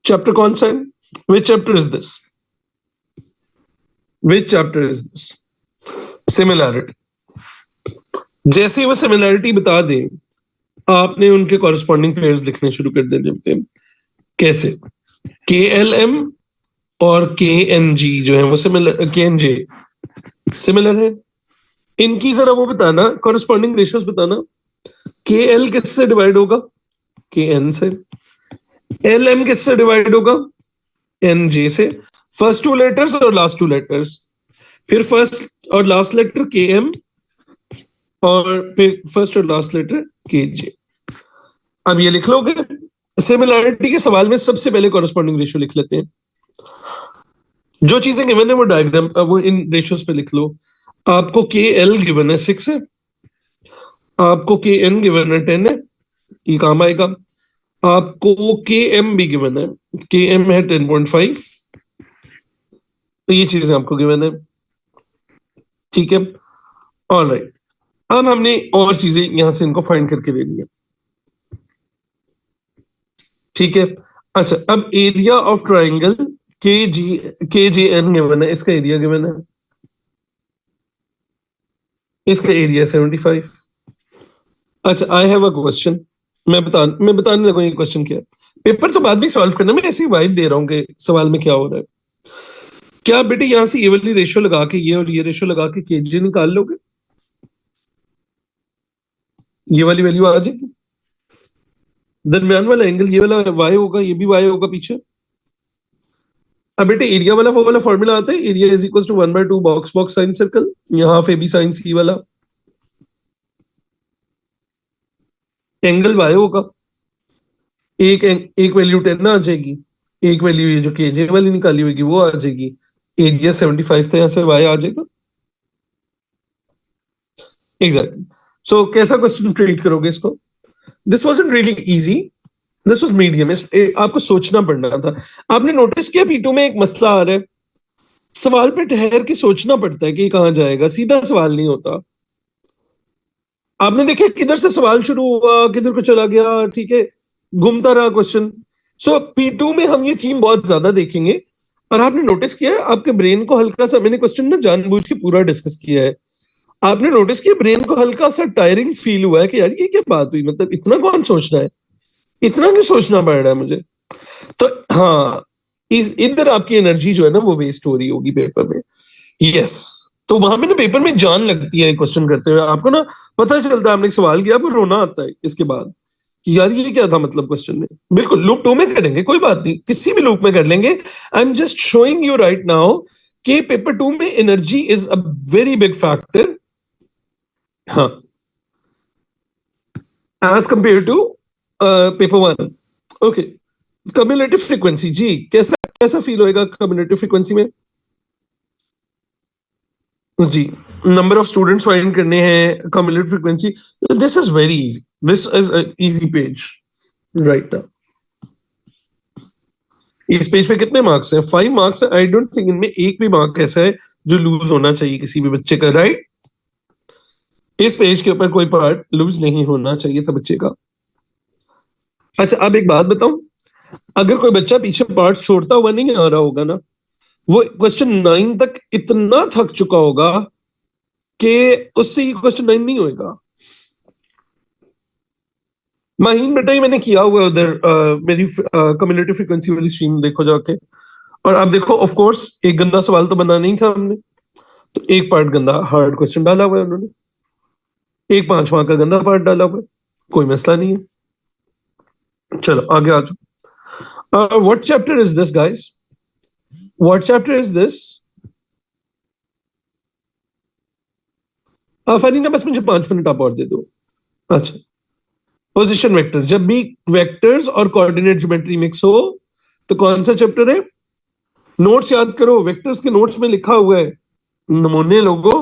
Chapter कौन सा है? विच chapter is this? Which chapter is this? Similarity. जैसे ही वो सिमिलैरिटी बता दें, आपने उनके कॉरेस्पॉन्डिंग पेयर्स लिखने शुरू कर देने होते हैं। कैसे? के एल एम और के एन जी जो है वो सिमिलर, के एन जे सिमिलर है। इनकी जरा वो बताना, कॉरेस्पॉन्डिंग रेशियोज बताना। के एल किससे डिवाइड होगा? के एन से। एल एम किससे डिवाइड होगा? एन जे से। फर्स्ट टू लेटर्स और लास्ट टू लेटर्स, फिर फर्स्ट और लास्ट लेटर के एम और फिर फर्स्ट और लास्ट लेटर के जे। अब ये लिख लोगे। सिमिलैरिटी के सवाल में सबसे पहले कॉरेस्पॉन्डिंग रेशियो लिख लेते हैं। जो चीजें गिवन है वो डायग्राम, वो इन रेशियोज पे लिख लो। आपको के एल गिवन है 6 है, आपको के एन गिवन है 10 है, ये काम आएगा। आपको के एम भी गिवन है, के एम है 10.5, तो ये चीजें आपको गिवन है। ठीक है, ऑलराइट। अब हमने और चीजें यहां से इनको फाइंड करके दे दी है। ठीक है, अच्छा अब एरिया ऑफ ट्राइंगल के जे एन गिवन है, इसका एरिया गिवन है, इसका एरिया 75। अच्छा, आई हैव अ क्वेश्चन। मैं बताने लगा ये क्वेश्चन क्या है। पेपर तो बाद में सॉल्व करना, मैं ऐसी वाइब दे रहा हूँ कि सवाल में क्या हो रहा है। क्या बेटे यहां से ये वाली रेशियो लगा के, ये और ये रेशियो लगा के केजे निकाल लोगे? ये वाली वैल्यू आ जाएगी। दरमियान वाला एंगल ये वाला वाई होगा, ये भी वाई होगा पीछे। अब बेटे एरिया वाला वो वाला फॉर्मूला आता है, area is equal to 1/2 box box sine circle, यहाँ पे भी साइन सी वाला। एंगल वाई होगा, एक वैल्यू 10 आ जाएगी, एक वैल्यू ये जो केजे वाली निकाली होगी वो आ जाएगी। एरिया 75 था, यहाँ से वाई आ जाएगा। एग्जैक्टली। सो कैसा क्वेश्चन ट्रीट करोगे इसको? This wasn't really easy, this was medium. आपको सोचना पड़ना था। आपने नोटिस किया P2 में एक मसला आ रहा है, सवाल पे ठहर के सोचना पड़ता है कि कहां जाएगा, सीधा सवाल नहीं होता। आपने देखा किधर से सवाल शुरू हुआ, किधर को चला गया, ठीक है, घूमता रहा क्वेश्चन। सो P2 में हम ये थीम बहुत ज्यादा देखेंगे। और आपने नोटिस किया है आपके ब्रेन को हल्का सा, मैंने क्वेश्चन ना जानबूझ के पूरा डिस्कस किया है, आपने नोटिस किया ब्रेन को हल्का सा टायरिंग फील हुआ है कि यार ये क्या बात हुई, मतलब इतना कौन सोच रहा है, इतना क्यों सोचना पड़ रहा है मुझे। तो हाँ, इस इधर आपकी एनर्जी जो है ना वो वेस्ट हो रही होगी पेपर में। यस, तो वहां पे ना पेपर में जान लगती है क्वेश्चन करते हुए, आपको ना पता चलता है आपने एक सवाल किया पर रोना आता है इसके बाद कि यार ये क्या था मतलब क्वेश्चन में। बिल्कुल लूप 2 में करेंगे, कोई बात नहीं, किसी भी लूप में कर लेंगे। I am just showing you right now कि पेपर 2 में energy is a very big factor. हाँ, as compare to paper 1। Okay, cumulative frequency जी, कैसा कैसा फील होएगा कम्युलेटिव फ्रीक्वेंसी में? जी, नंबर ऑफ स्टूडेंट्स फाइंड करने हैं, cumulative frequency. This is very easy, this is easy page right now. इस पेज पे कितने मार्क्स हैं? 5 मार्क्स है। आई डोंट थिंक इनमें एक भी मार्क ऐसा है जो लूज होना चाहिए किसी भी बच्चे का, राइट? इस पेज के ऊपर कोई पार्ट लूज नहीं होना चाहिए था बच्चे का। अच्छा अब एक बात बताऊं, अगर कोई बच्चा पीछे पार्ट छोड़ता हुआ नहीं आ रहा होगा ना, वो क्वेश्चन 9 तक इतना थक चुका होगा कि उससे ये क्वेश्चन 9 नहीं होएगा। माहीन बेटा ही मैंने किया हुआ है उधर, मेरी कम्युनिटी फ्रीक्वेंसी वाली स्ट्रीम देखो जाके। और अब देखो ऑफ कोर्स एक गंदा सवाल तो बना नहीं था हमने, तो एक पार्ट गंदा हार्ड क्वेश्चन डाला हुआ है उन्होंने, एक 5 मार्क का गंदा पार्ट डाला हुआ है, कोई मसला नहीं है। चलो आगे आ जाओ। What chapter is this guys? What chapter is this? Farina बस मुझे 5 मिनट आप और दे दो। अच्छा, पोजीशन वेक्टर, जब भी वेक्टर्स और कोऑर्डिनेट ज्योमेट्री मिक्स हो तो कौन सा चैप्टर है? नोट्स याद करो, वेक्टर्स के नोट्स में लिखा हुआ है, नमूने लोगो,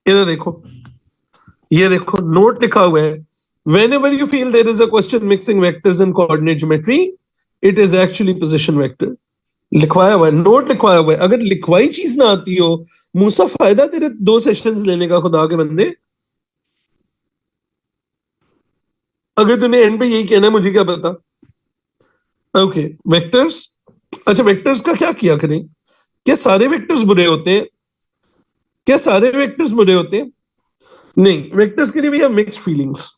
इधर देखो, ये देखो नोट लिखा हुआ है। whenever you feel there is a question mixing vectors and coordinate geometry, it is actually position vector। लिखवाया हुआ है, नोट लिखवाया हुआ है। अगर लिखवाई चीज ना आती हो, मूसा फायदा तेरे 2 सेशंस लेने का, खुदा के बंदे। अगर तूने एंड पे यही कहना है मुझे क्या पता, ओके, वेक्टर्स। अच्छा, वेक्टर्स का क्या किया करें? क्या सारे वेक्टर्स बुरे होते हैं? क्या सारे वेक्टर्स बुरे होते हैं? नहीं, वेक्टर्स के लिए भी मिक्स्ड फीलिंग्स।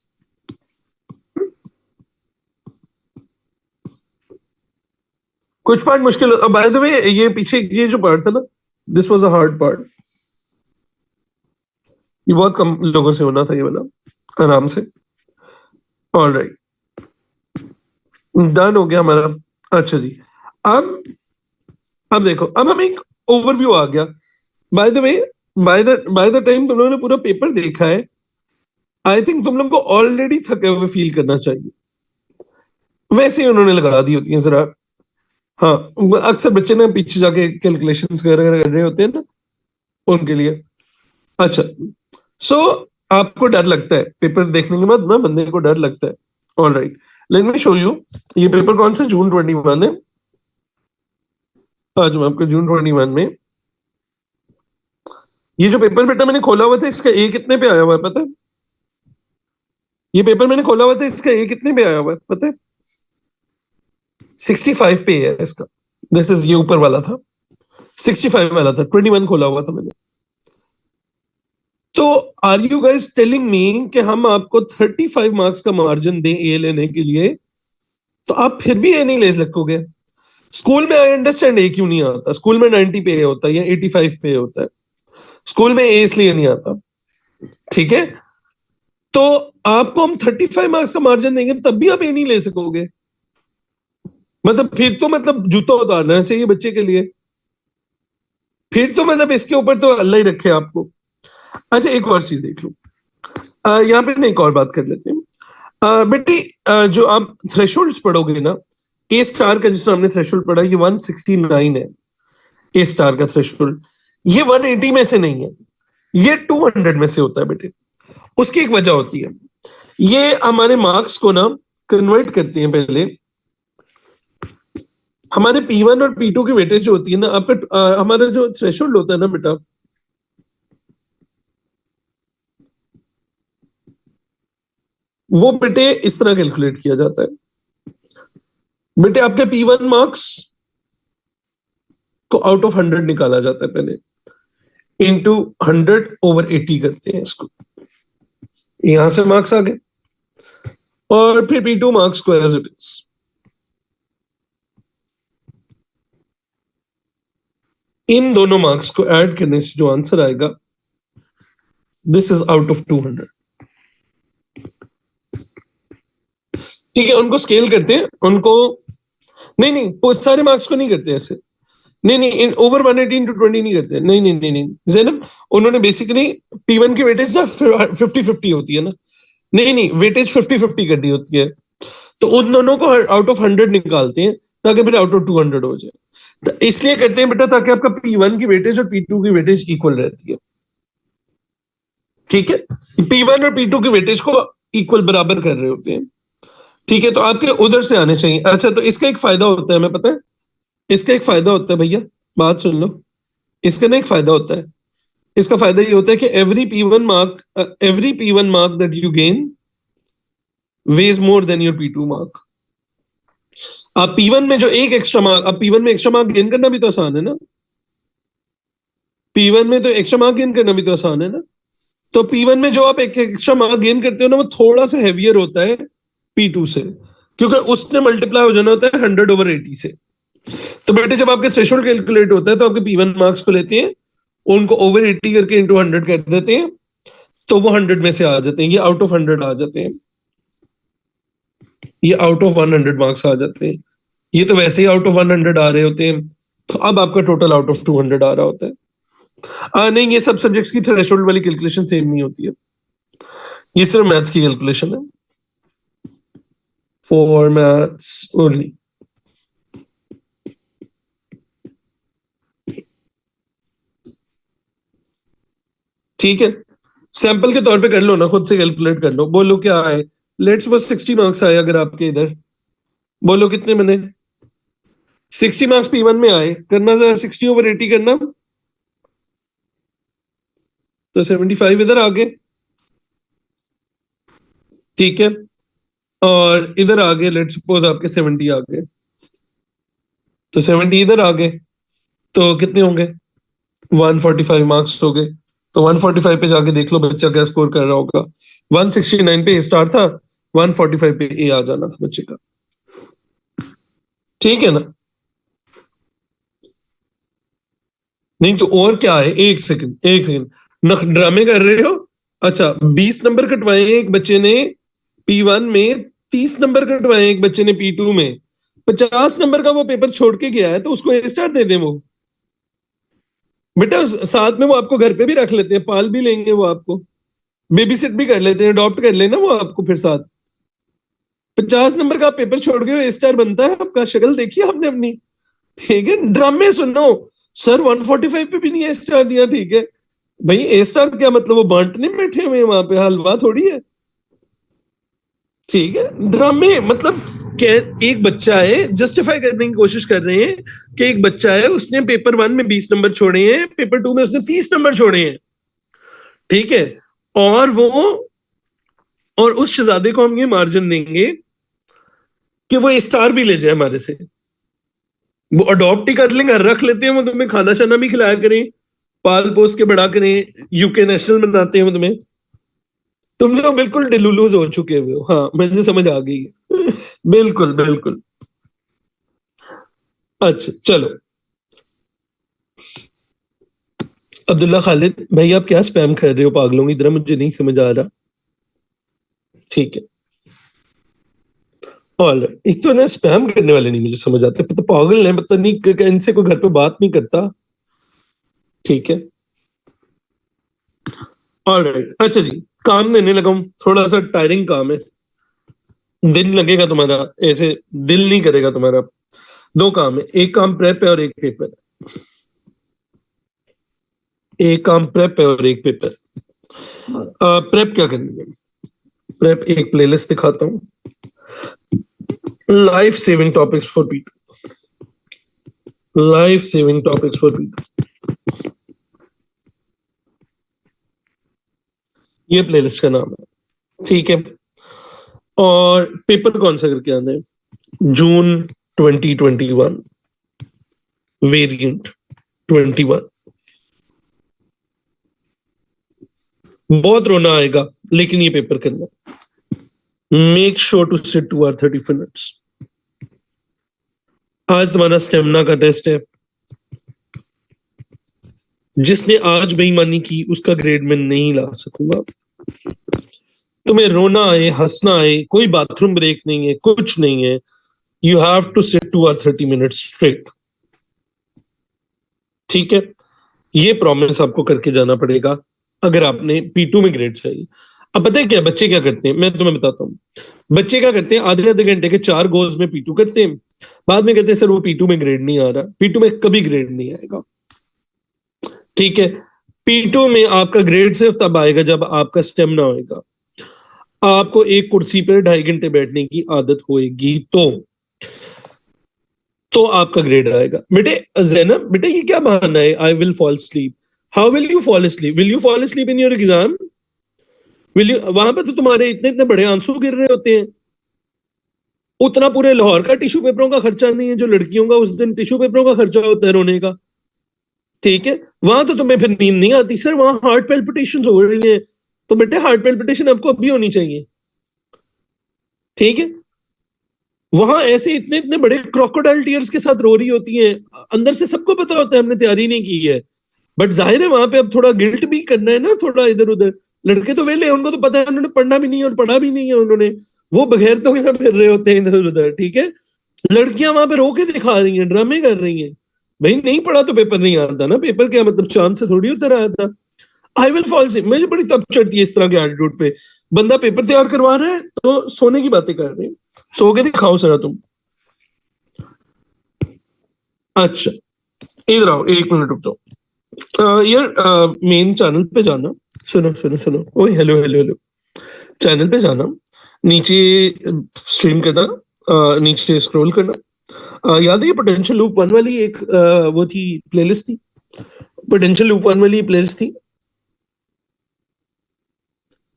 कुछ पार्ट मुश्किल, बाय द वे ये पीछे ये जो पार्ट था ना, this was a hard part. ये बहुत कम लोगों से होना था ये वाला, आराम से। ऑल राइट, डन हो गया हमारा। अच्छा जी, अब अब देखो, अब हमें एक ओवरव्यू आ गया। By the way, by the time तुम लोगों ने पूरा पेपर देखा है, आई थिंक तुम लोग को ऑलरेडी थके हुए फील करना चाहिए। वैसे ही उन्होंने लगा दी होती है जरा। हाँ, अक्सर बच्चे ना पीछे जाके कैलकुलेशंस वगैरह कर रहे होते हैं ना, उनके लिए। अच्छा, सो आपको डर लगता है पेपर देखने के बाद ना, बंदे को डर लगता है। All right, let me show you. ये पेपर कौन सा, जून 21 है आज, मैं आपको जून 21 में ये जो पेपर बेटा मैंने खोला हुआ था, इसका ए कितने पे आया हुआ है पता है? ये पेपर मैंने खोला हुआ था, इसका ए कितने पे आया हुआ है पता है? 65 पे है इसका। दिस इज, ये ऊपर वाला था 65 वाला था, 21 खोला हुआ था मैंने। तो are you guys telling me कि हम आपको 35 मार्क्स का मार्जिन दें ए लेने के लिए, तो आप फिर भी ए नहीं ले सकोगे? स्कूल में आई अंडरस्टैंड ए क्यों नहीं आता, स्कूल में 90 पे होता है या 85 पे होता है, स्कूल में ए इसलिए नहीं आता, ठीक है? तो आपको हम 35 मार्क्स का मार्जिन देंगे तब भी आप ए नहीं ले सकोगे? मतलब फिर तो मतलब जूता उतारना चाहिए बच्चे के लिए। फिर तो मतलब इसके ऊपर तो अल्लाह ही रखे आपको। अच्छा, एक और चीज देख लो, यहाँ पे ना एक और बात कर लेते हैं। बेटी, जो आप थ्रेशोल्ड्स पढ़ोगे ना, ए स्टार का जिसमें हमने थ्रेशोल्ड पढ़ा, ये 169 है। ए स्टार का थ्रेशोल्ड ये 180 में से नहीं है, ये 200 में से होता है बेटे। उसकी एक वजह होती है, ये हमारे मार्क्स को ना कन्वर्ट करते हैं पहले। हमारे P1 और P2 की वेटेज जो होती है ना आपका, हमारा जो थ्रेशोल्ड होता है ना बेटा, वो बेटे इस तरह कैलकुलेट किया जाता है। बेटे आपके P1 मार्क्स को आउट ऑफ 100 निकाला जाता है पहले, इंटू 100/80 करते हैं इसको, यहां से मार्क्स आ गए। और फिर P2 मार्क्स को एज इट इज, इन दोनों मार्क्स को ऐड करने से जो आंसर आएगा, दिस इज आउट ऑफ 200। ठीक है, उनको स्केल करते हैं उनको। नहीं नहीं, वो सारे मार्क्स को नहीं करते ऐसे। नहीं नहीं, इन ओवर 118 to 20 नहीं करते। नहीं नहीं नहीं नहीं जैनब, उन्होंने बेसिकली P1 की वेटेज ना 50-50 होती है ना। नहीं नहीं, वेटेज 50-50 करनी होती है, तो उन दोनों को आउट ऑफ 100 निकालते हैं ताकि फिर आउट ऑफ 200 हो जाए। तो इसलिए करते हैं बेटा, ताकि आपका P1 की वेटेज और P2 की वेटेज इक्वल रहती है। ठीक है, P1 और P2 की वेटेज को इक्वल बराबर कर रहे होते हैं। ठीक है, तो आपके उधर से आने चाहिए। अच्छा, तो इसका एक फायदा होता है, हमें पता है इसका एक फायदा होता है भैया, बात सुन लो। इसका ना एक फायदा होता है, इसका फायदा ये होता है कि every P1 mark that you gain weighs more than your P2 mark. आप P1 में जो एक एक्स्ट्रा मार्क, आप P1 में एक्स्ट्रा मार्क गेन करना भी तो आसान है ना। P1 में तो एक्स्ट्रा मार्क गेन करना भी तो आसान है ना। तो P1 में जो आप एक एक्स्ट्रा मार्क गेन करते हो ना, वो थोड़ा सा हैवियर होता है P2 से, क्योंकि उसने मल्टीप्लाई हो जाना होता है 100/80 से। तो बेटे, जब आपके थ्रेशोल्ड कैलकुलेट होता है तो आपके P1 मार्क्स को लेते हैं, उनको ओवर 80 करके इंटू 100 कर देते हैं, तो वो 100 में से आ जाते हैं, ये आउट ऑफ 100 आ जाते हैं, ये आउट ऑफ 100 मार्क्स आ जाते हैं। ये तो वैसे ही आउट ऑफ 100 आ रहे होते हैं, तो अब आपका टोटल आउट ऑफ 200 आ रहा होता है। नहीं, ये सब सब्जेक्ट्स की थ्रेशोल्ड वाली कैलकुलेशन सेम नहीं होती है, ये सिर्फ मैथ्स की कैलकुलेशन है, फॉर मैथ्स ओनली। ठीक है, सैंपल के तौर पे कर लो ना, खुद से कैलकुलेट कर लो, बोलो क्या आए। लेट्स बस 60 मार्क्स आए अगर आपके इधर, बोलो कितने बने। 60 मार्क्स P1 में आए, करना जरा 60/80 करना, तो 75 इधर आ गए। ठीक है, और इधर आ गए, लेट्स सपोज आपके 70 आ गए। तो 70 इधर आ गए, तो कितने होंगे? 145 मार्क्स हो गए। तो 145 पे जाके देख लो बच्चा क्या स्कोर कर रहा होगा। 169 पे ए स्टार था, 145 पे ए आ जाना था बच्चे का। ठीक है ना? नहीं तो और क्या है, एक सेकंड एक सेकंड, ड्रामे कर रहे हो? अच्छा, 20 नंबर कटवाए एक बच्चे ने P1 में, 30 नंबर कटवाए एक बच्चे ने P2 में, 50 नंबर का वो पेपर छोड़ के गया है, तो उसको ए स्टार दे दें वो? बेटा साथ में वो आपको घर पे भी रख लेते हैं, पाल भी लेंगे वो आपको, बेबी सिट भी कर लेते हैं, अडॉप्ट कर लेना वो आपको फिर साथ। 50 नंबर का पेपर छोड़ के ए स्टार बनता है आपका? शक्ल देखी आपने अपनी? ठीक है, ड्रामे सुनो। सर 145 पे भी नहीं ए स्टार दिया, ठीक है भाई, ए स्टार क्या मतलब वो बांटने बैठे हुए हैं वहां पे, हलवा थोड़ी है। ठीक है, ड्रामे मतलब एक बच्चा है, जस्टिफाई करने की कोशिश कर रहे हैं कि एक बच्चा है, उसने पेपर 1 में 20 नंबर छोड़े हैं, पेपर 2 में उसने 30 नंबर छोड़े हैं, ठीक है, और वो, और उस शहजादे को हम ये मार्जिन देंगे कि वो स्टार भी ले जाए हमारे से, वो अडॉप्ट ही कर लेंगे, रख लेते हैं, वो तुम्हें खाना शाना भी खिलाया करें, पाल पोस के बड़ा करें, यूके नेशनल बनाते हैं वो तुम्हें। तुम लोग बिल्कुल डिलुलूज हो चुके हुए हो, हाँ मुझे समझ आ गई है। बिल्कुल बिल्कुल। अच्छा चलो, अब्दुल्ला खालिद भाई आप क्या स्पैम कर रहे हो पागलों की तरह, मुझे नहीं समझ आ रहा। ठीक है, ऑल एक तो ना स्पैम करने वाले नहीं मुझे समझ आते, पता पागल है, पता नहीं इनसे कोई घर पे बात नहीं करता। ठीक है, ऑलराइट, अच्छा जी, काम देने लगा हूं, थोड़ा सा टायरिंग काम है, दिन लगेगा तुम्हारा, ऐसे दिल नहीं करेगा तुम्हारा। दो काम है, एक काम प्रेप है और एक पेपर है। एक काम प्रेप है और एक पेपर। प्रेप क्या करनी है? प्रेप एक प्लेलिस्ट दिखाता हूँ, life saving topics for people, life saving topics for people, ये प्लेलिस्ट का नाम है। ठीक है, और पेपर कौन सा करके आना है? June 2021 variant 21। बहुत रोना आएगा लेकिन ये पेपर करना है। Make sure to sit 2 hours 30 minutes। आज तुम्हारा स्टेमिना का टेस्ट है, जिसने आज बेईमानी की उसका ग्रेड में नहीं ला सकूंगा। तुम्हें रोना आए हंसना आए, कोई बाथरूम ब्रेक नहीं है, कुछ नहीं है, you have to sit 2 hours 30 minutes straight. ठीक है, ये प्रॉमिस आपको करके जाना पड़ेगा अगर आपने P2 में ग्रेड चाहिए। अब पता है क्या बच्चे क्या करते हैं, मैं तुम्हें बताता हूँ। बच्चे क्या करते हैं, आधे आधे घंटे के 4 गोल्स में P2 करते हैं, बाद में कहते हैं सर वो P2 में ग्रेड नहीं आ रहा। P2 में कभी ग्रेड नहीं आएगा, ठीक है। P2 में आपका ग्रेड सिर्फ तब आएगा जब आपका स्टेमिना होएगा, आपको एक कुर्सी पर 2.5 घंटे बैठने की आदत होएगी, तो आपका ग्रेड आएगा। बेटे जैनब, बेटे ये क्या बहाना है, I will fall sleep? How will you fall sleep? Will you fall sleep in your exam? Will you? वहां पे तो तुम्हारे इतने इतने बड़े आंसू गिर रहे होते हैं, उतना पूरे लाहौर का टिश्यू पेपरों का खर्चा नहीं है जो लड़कियों का उस दिन टिश्यू पेपरों का खर्चा होता है रोने का। ठीक है, वहां तो तुम्हें फिर नींद नहीं आती, सर वहां हार्ट पेल्पिटेशन हो रही है, तो बेटे हार्ट पेल्पिटेशन आपको अभी होनी चाहिए। ठीक है, वहां ऐसे इतने इतने बड़े क्रोकोडाइल टीयर्स के साथ रो रही होती हैं, अंदर से सबको पता होता है हमने तैयारी नहीं की है, बट जाहिर है वहां पे अब थोड़ा गिल्ट भी करना है ना, थोड़ा इधर उधर। लड़के तो वेले, उनको तो पता है उन्होंने पढ़ना भी नहीं है और पढ़ा भी नहीं है उन्होंने, वो बगैर तो फिर रहे होते हैं इधर उधर। ठीक है, लड़कियां वहां पे रो के दिखा रही हैं, ड्रामे कर रही हैं। भाई नहीं पढ़ा तो पेपर नहीं आता ना, पेपर क्या मतलब चांद से थोड़ी उतर आया था। आई विल फॉल से मुझे बड़ी तब चढ़ती है इस तरह के एटीट्यूड पे। बंदा पेपर तैयार करवा रहा है तो सोने की बातें कर रहे हैं, सो के दिखाओ सरा तुम। अच्छा, इधर आओ, 1 मिनट रुक जाओ। यार मेन चैनल पे जाना, सुनो सुनो सुनो, ओए हेलो हेलो हेलो, चैनल पे जाना, नीचे स्ट्रीम करना, नीचे स्क्रॉल करना। याद है ये पोटेंशियल लूप 1 वाली एक वो थी, प्लेलिस्ट थी, पोटेंशियल लूप 1 वाली प्लेलिस्ट थी।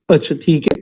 अच्छा ठीक है,